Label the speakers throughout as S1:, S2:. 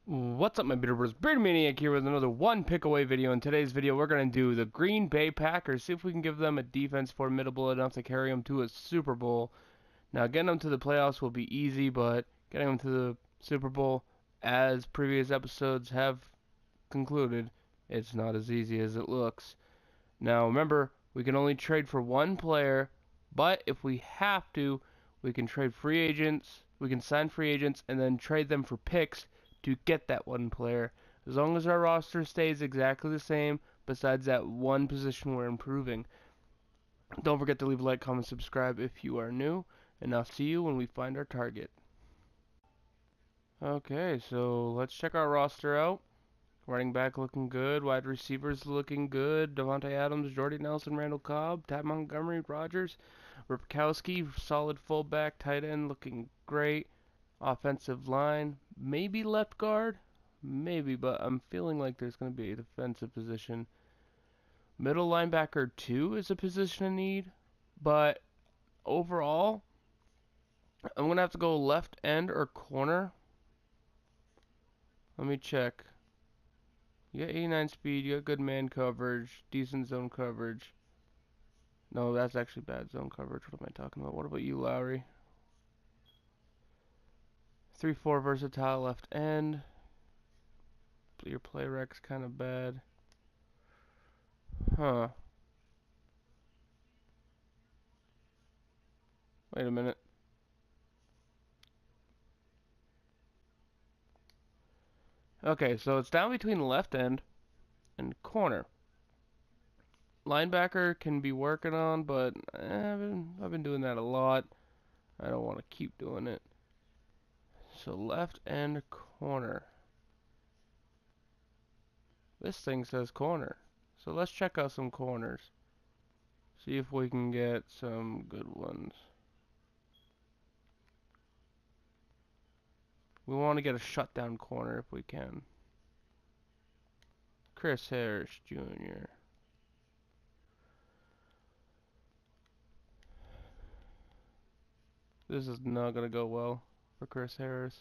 S1: What's up, my Bitterburgers? Maine-iac here with another one pick away video. In today's video, we're going to do the Green Bay Packers, see if we can give them a defense formidable enough to carry them to a Super Bowl. Now, getting them to the playoffs will be easy, but getting them to the Super Bowl, as previous episodes have concluded, it's not as easy as it looks. Now, remember, we can only trade for one player, but if we have to, we can trade free agents, we can sign free agents, and then trade them for picks to get that one player. As long as our roster stays exactly the same, besides that one position we're improving. Don't forget to leave a like, comment, subscribe if you are new, and I'll see you when we find our target. Okay, so let's check our roster out. Running back looking good. Wide receivers looking good. Devontae Adams, Jordy Nelson, Randall Cobb, Ty Montgomery, Rodgers, Ripkowski, solid fullback. Tight end looking great. Offensive line, maybe left guard, maybe, but I'm feeling like there's going to be a defensive position. Middle linebacker 2 is a position in need, but overall, I'm going to have to go left end or corner. Let me check. You got 89 speed, you got good man coverage, decent zone coverage. No, that's actually bad zone coverage. What am I talking about? What about you, Lowry? 3-4 versatile left end. Your play rec's kind of bad. Huh. Wait a minute. Okay, so it's down between left end and corner. Linebacker can be working on, but I've been doing that a lot. I don't want to keep doing it. So left end corner. This thing says corner. So let's check out some corners. See if we can get some good ones. We want to get a shutdown corner if we can. Chris Harris Jr. This is not going to go well for Chris Harris.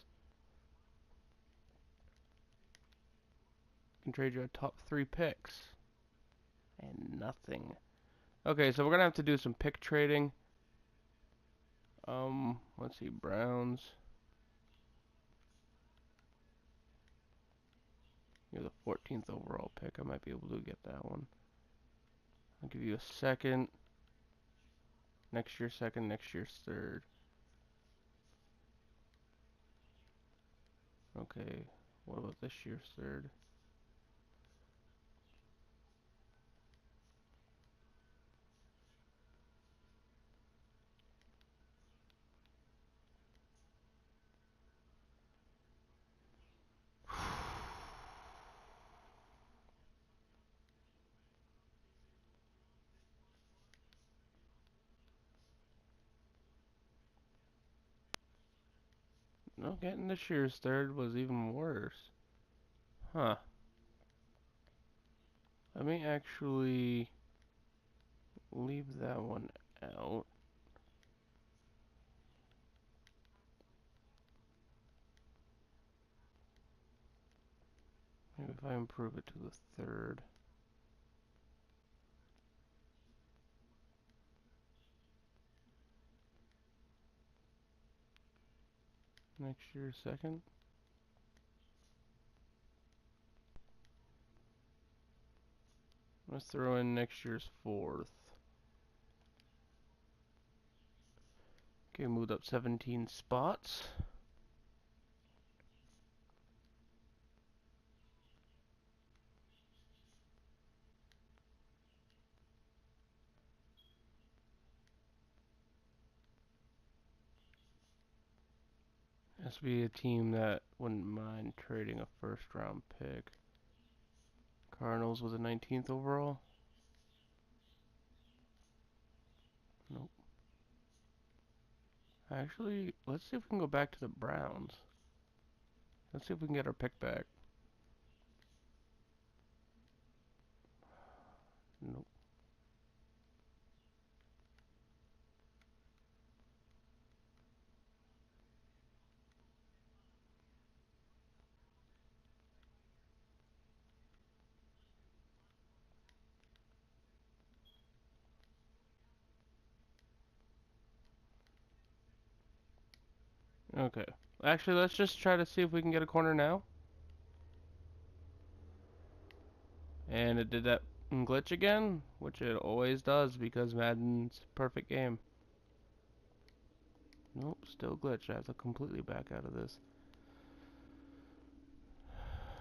S1: Can trade you a top 3 picks. And nothing. Okay, so we're going to have to do some pick trading. Let's see, Browns. You're the 14th overall pick. I might be able to get that one. I'll give you a second. Next year's second, next year's third. Okay, what about this year's third? No, getting this year's third was even worse. Huh. Let me actually leave that one out. Maybe if I improve it to the third. Next year's second. Let's throw in next year's fourth. Okay, moved up 17 spots. Has to be a team that wouldn't mind trading a first round pick. Cardinals with a 19th overall. Nope. Actually, let's see if we can go back to the Browns. Let's see if we can get our pick back. Nope. Okay. Actually, let's just try to see if we can get a corner now. And it did that glitch again, which it always does because Madden's a perfect game. Nope, still glitched. I have to completely back out of this.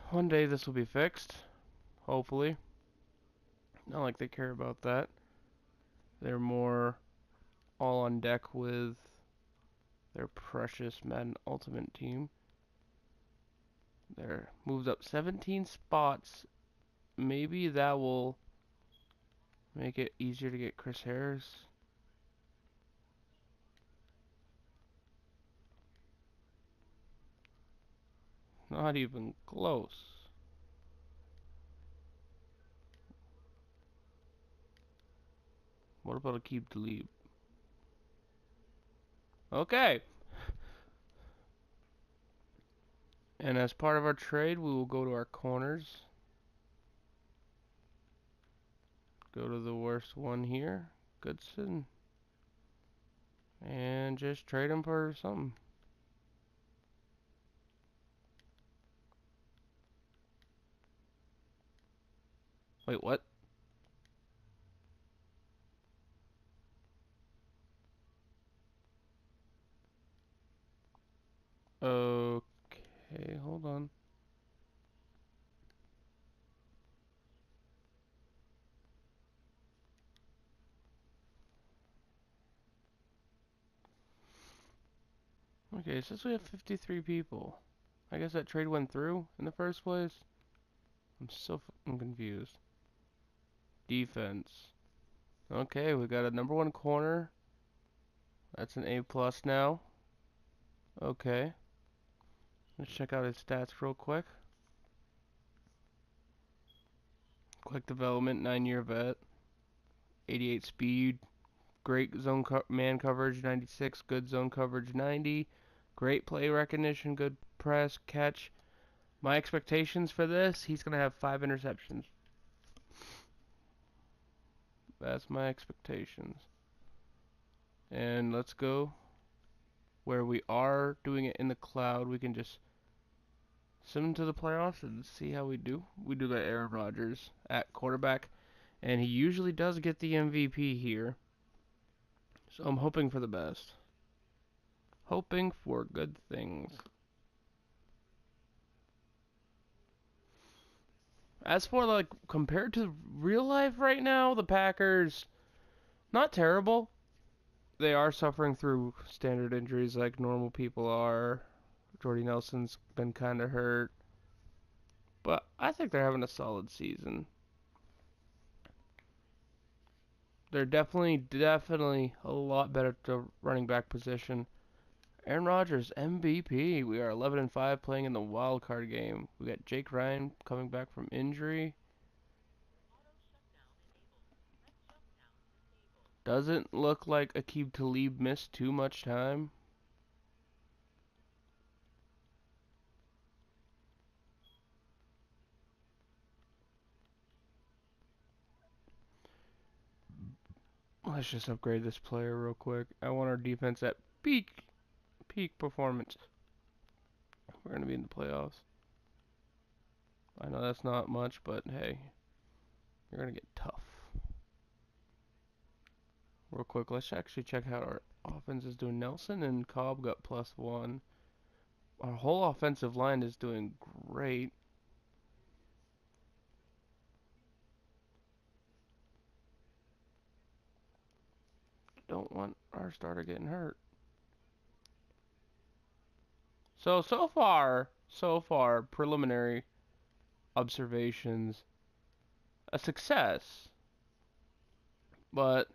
S1: One day this will be fixed, hopefully. Not like they care about that. They're more all on deck with their precious Madden Ultimate team. They're moved up 17 spots. Maybe that will make it easier to get Chris Harris. Not even close. What about a keep delete? Okay. And as part of our trade, we will go to our corners. Go to the worst one here, Goodson. And just trade him for something. Wait, what? Okay, hold on. Okay, it says we have 53 people. I guess that trade went through in the first place. I'm so fucking confused. Defense. Okay, we got a number one corner. That's an A plus now. Okay. Let's check out his stats real quick. Quick development, 9-year vet. 88 speed. Great zone man coverage, 96. Good zone coverage, 90. Great play recognition, good press, catch. My expectations for this, he's going to have 5 interceptions. That's my expectations. And let's go where we are doing it in the cloud. We can just send him to the playoffs and see how we do. We do got Aaron Rodgers at quarterback, and he usually does get the MVP here. So I'm hoping for the best. Hoping for good things. As for like compared to real life right now, the Packers not terrible. They are suffering through standard injuries like normal people are. Jordy Nelson's been kind of hurt, but I think they're having a solid season. They're definitely a lot better at the running back position. Aaron Rodgers, MVP. We are 11-5 playing in the wild card game. We got Jake Ryan coming back from injury. Doesn't look like Aqib Talib missed too much time. Let's just upgrade this player real quick. I want our defense at peak performance. We're going to be in the playoffs. I know that's not much, but hey, you're going to get tough. Real quick, let's actually check how our offense is doing. Nelson and Cobb got +1. Our whole offensive line is doing great. Don't want our starter getting hurt. So far, preliminary observations, a success. But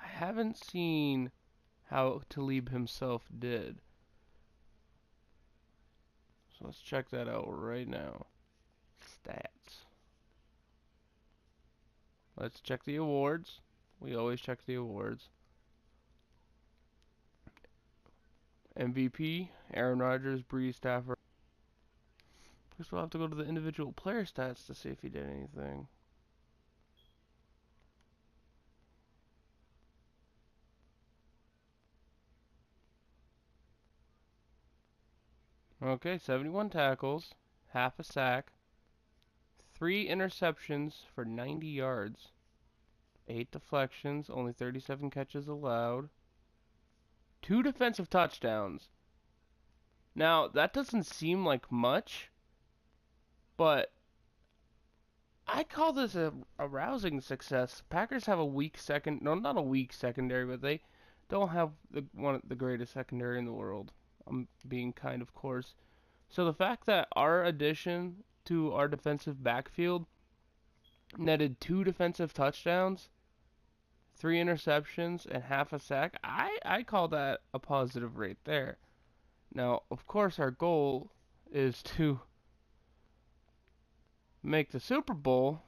S1: I haven't seen how Talib himself did. So let's check that out right now. Stats. Let's check the awards. We always check the awards. MVP, Aaron Rodgers, Bree Stafford. We still have to go to the individual player stats to see if he did anything. Okay, 71 tackles, half a sack, 3 interceptions for 90 yards, 8 deflections, only 37 catches allowed, 2 defensive touchdowns. Now, that doesn't seem like much, but I call this a rousing success. Packers have a weak second, no, not a weak secondary, but they don't have one of the greatest secondary in the world. I'm being kind of coarse. So the fact that our addition to our defensive backfield netted 2 defensive touchdowns, 3 interceptions, and half a sack, I call that a positive rate there. Now, of course, our goal is to make the Super Bowl,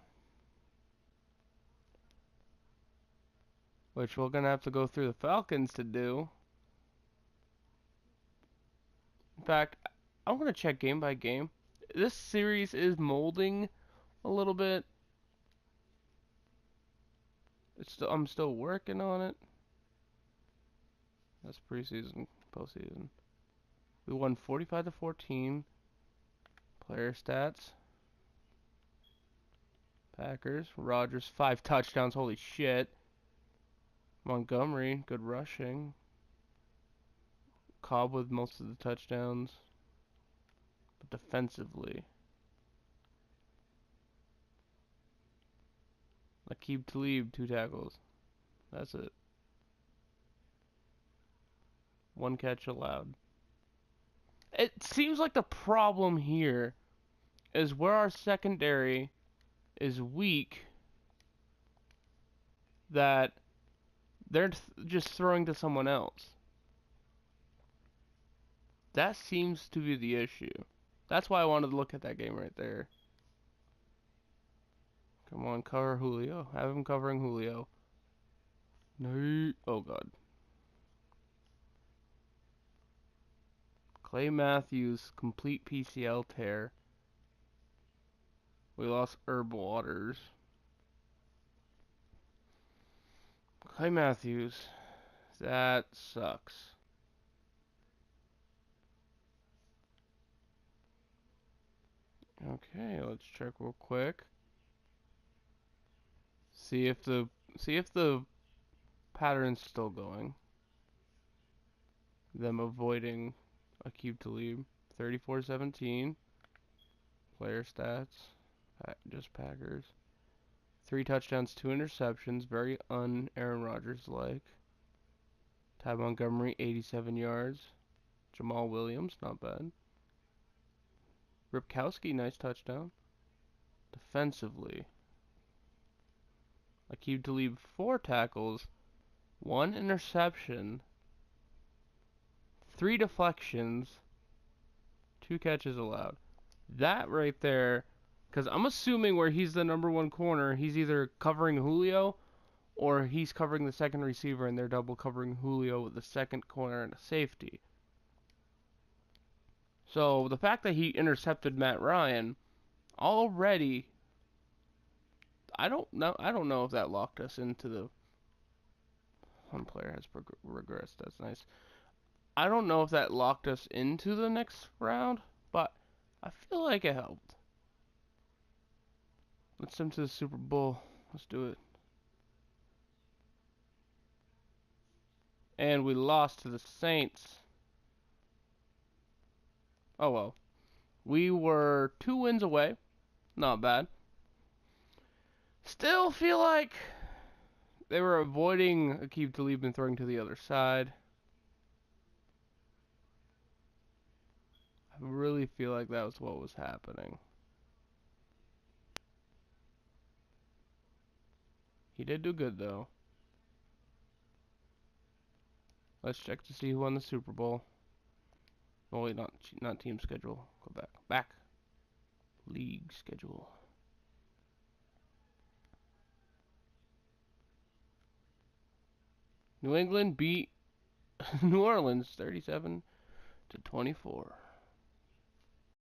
S1: which we're going to have to go through the Falcons to do. In fact, I'm going to check game by game. This series is molding a little bit. I'm still working on it. That's preseason, postseason. We won 45-14. Player stats. Packers. Rodgers, 5 touchdowns. Holy shit. Montgomery, good rushing. Cobb with most of the touchdowns. But defensively, Aqib Talib, 2 tackles. That's it. 1 catch allowed. It seems like the problem here is where our secondary is weak, that they're just throwing to someone else. That seems to be the issue. That's why I wanted to look at that game right there. Come on, cover Julio. Have him covering Julio. No. Oh, God. Clay Matthews, complete PCL tear. We lost Herb Waters. Clay Matthews. That sucks. Okay, let's check real quick. See if the pattern's still going. Them avoiding Aqib Talib. 34-17. Player stats. Just Packers. 3 touchdowns, 2 interceptions. Very un-Aaron Rodgers-like. Ty Montgomery, 87 yards. Jamal Williams, not bad. Ripkowski, nice touchdown. Defensively, Aqib Talib, 4 tackles, 1 interception, 3 deflections, 2 catches allowed. That right there, because I'm assuming where he's the number 1 corner, he's either covering Julio or he's covering the second receiver and they're double covering Julio with the second corner and a safety. So the fact that he intercepted Matt Ryan already, I don't know if that locked us into the. One player has regressed. That's nice. I don't know if that locked us into the next round, but I feel like it helped. Let's send to the Super Bowl. Let's do it. And we lost to the Saints. Oh well. We were 2 wins away. Not bad. Still feel like they were avoiding Aqib Talib and throwing to the other side. I really feel like that was what was happening. He did do good though. Let's check to see who won the Super Bowl. Oh wait, not team schedule. Go back. League schedule. New England beat New Orleans 37-24.